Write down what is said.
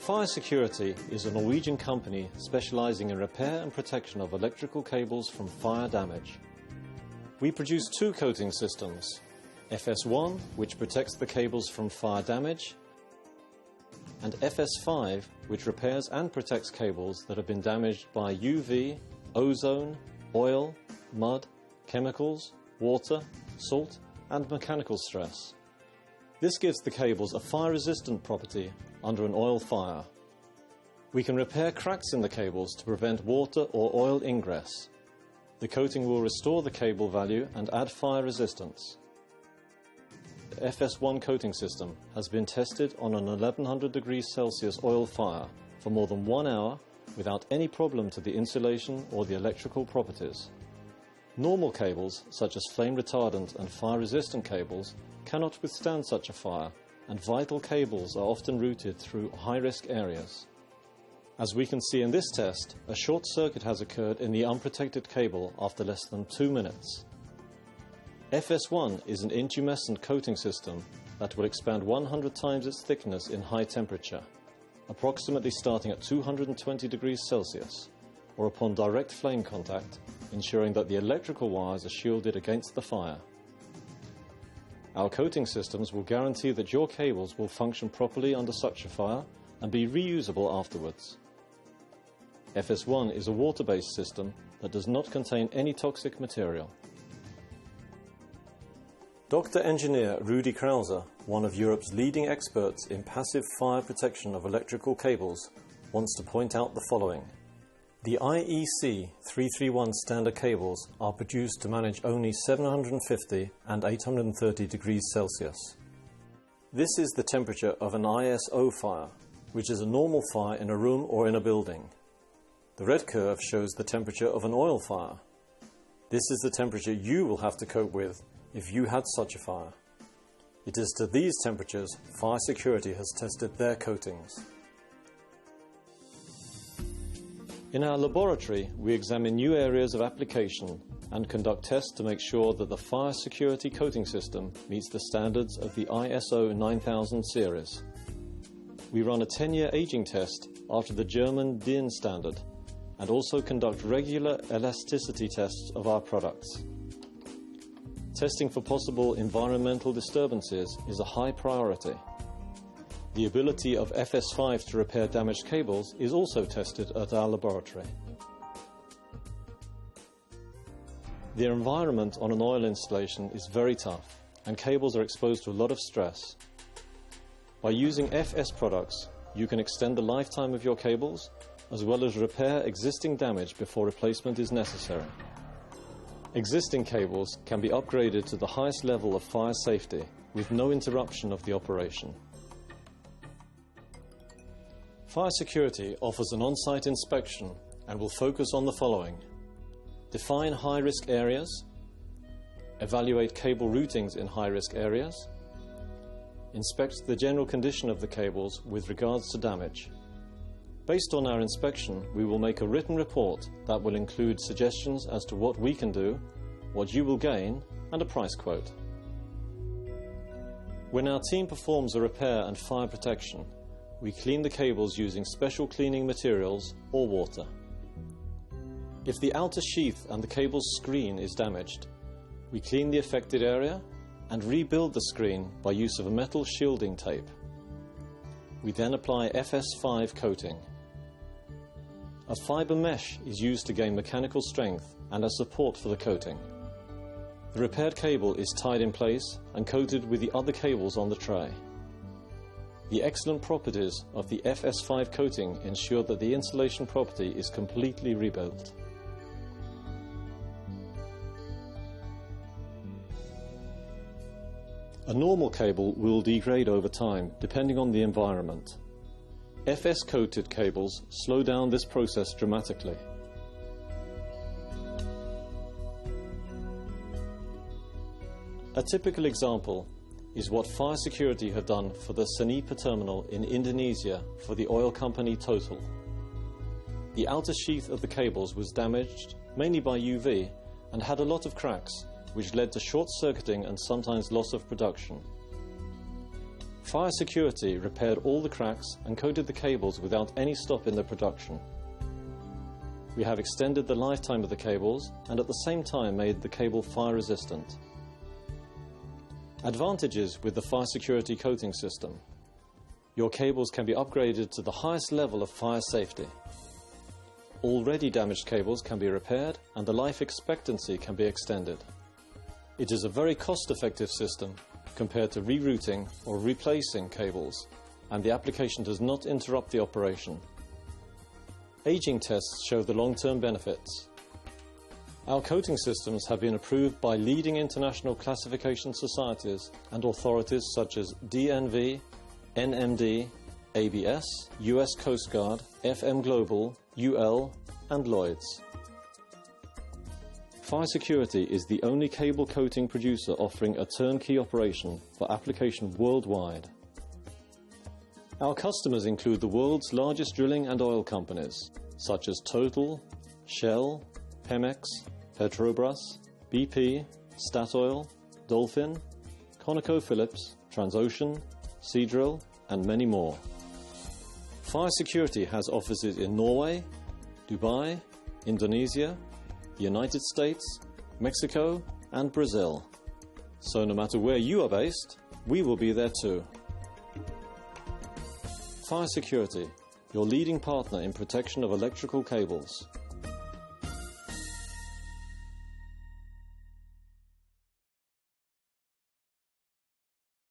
Fire Security is a Norwegian company specializing in repair and protection of electrical cables from fire damage. We produce two coating systems, FS1, which protects the cables from fire damage, and FS5, which repairs and protects cables that have been damaged by UV, ozone, oil, mud, chemicals, water, salt, and mechanical stress. This gives the cables a fire-resistant property under an oil fire. We can repair cracks in the cables to prevent water or oil ingress. The coating will restore the cable value and add fire resistance. The FS1 coating system has been tested on an 1100 degrees Celsius oil fire for more than 1 hour without any problem to the insulation or the electrical properties. Normal cables, such as flame retardant and fire-resistant cables, cannot withstand such a fire, and vital cables are often routed through high-risk areas. As we can see in this test, a short circuit has occurred in the unprotected cable after less than 2 minutes. FS1 is an intumescent coating system that will expand 100 times its thickness in high temperature, approximately starting at 220 degrees Celsius, or upon direct flame contact, ensuring that the electrical wires are shielded against the fire. Our coating systems will guarantee that your cables will function properly under such a fire and be reusable afterwards. FS1 is a water-based system that does not contain any toxic material. Dr. Engineer Rudi Krause, one of Europe's leading experts in passive fire protection of electrical cables, wants to point out the following. The IEC 331 standard cables are produced to manage only 750 and 830 degrees Celsius. This is the temperature of an ISO fire, which is a normal fire in a room or in a building. The red curve shows the temperature of an oil fire. This is the temperature you will have to cope with if you had such a fire. It is to these temperatures Fire Security has tested their coatings. In our laboratory, we examine new areas of application and conduct tests to make sure that the Fire Security coating system meets the standards of the ISO 9000 series. We run a 10-year aging test after the German DIN standard and also conduct regular elasticity tests of our products. Testing for possible environmental disturbances is a high priority. The ability of FS5 to repair damaged cables is also tested at our laboratory. The environment on an oil installation is very tough, and cables are exposed to a lot of stress. By using FS products, you can extend the lifetime of your cables, as well as repair existing damage before replacement is necessary. Existing cables can be upgraded to the highest level of fire safety, with no interruption of the operation. Fire Security offers an on-site inspection and will focus on the following. Define high-risk areas, evaluate cable routings in high-risk areas, inspect the general condition of the cables with regards to damage. Based on our inspection, we will make a written report that will include suggestions as to what we can do, what you will gain, and a price quote. When our team performs a repair and fire protection, we clean the cables using special cleaning materials or water. If the outer sheath and the cable's screen is damaged, we clean the affected area and rebuild the screen by use of a metal shielding tape. We then apply FS5 coating. A fibre mesh is used to gain mechanical strength and as support for the coating. The repaired cable is tied in place and coated with the other cables on the tray. The excellent properties of the FS5 coating ensure that the insulation property is completely rebuilt. A normal cable will degrade over time depending on the environment. FS-coated cables slow down this process dramatically. A typical example is what Fire Security have done for the Senipa terminal in Indonesia for the oil company Total. The outer sheath of the cables was damaged, mainly by UV, and had a lot of cracks, which led to short-circuiting and sometimes loss of production. Fire Security repaired all the cracks and coated the cables without any stop in their production. We have extended the lifetime of the cables and at the same time made the cable fire resistant. Advantages with the Fire Security coating system. Your cables can be upgraded to the highest level of fire safety. Already damaged cables can be repaired and the life expectancy can be extended. It is a very cost-effective system compared to rerouting or replacing cables, and the application does not interrupt the operation. Aging tests show the long-term benefits. Our coating systems have been approved by leading international classification societies and authorities such as DNV, NMD, ABS, US Coast Guard, FM Global, UL, and Lloyds. Fire Security is the only cable coating producer offering a turnkey operation for application worldwide. Our customers include the world's largest drilling and oil companies, such as Total, Shell, Pemex, Petrobras, BP, Statoil, Dolphin, ConocoPhillips, Transocean, Seadrill, and many more. Fire Security has offices in Norway, Dubai, Indonesia, the United States, Mexico, and Brazil. So no matter where you are based, we will be there too. Fire Security, your leading partner in protection of electrical cables.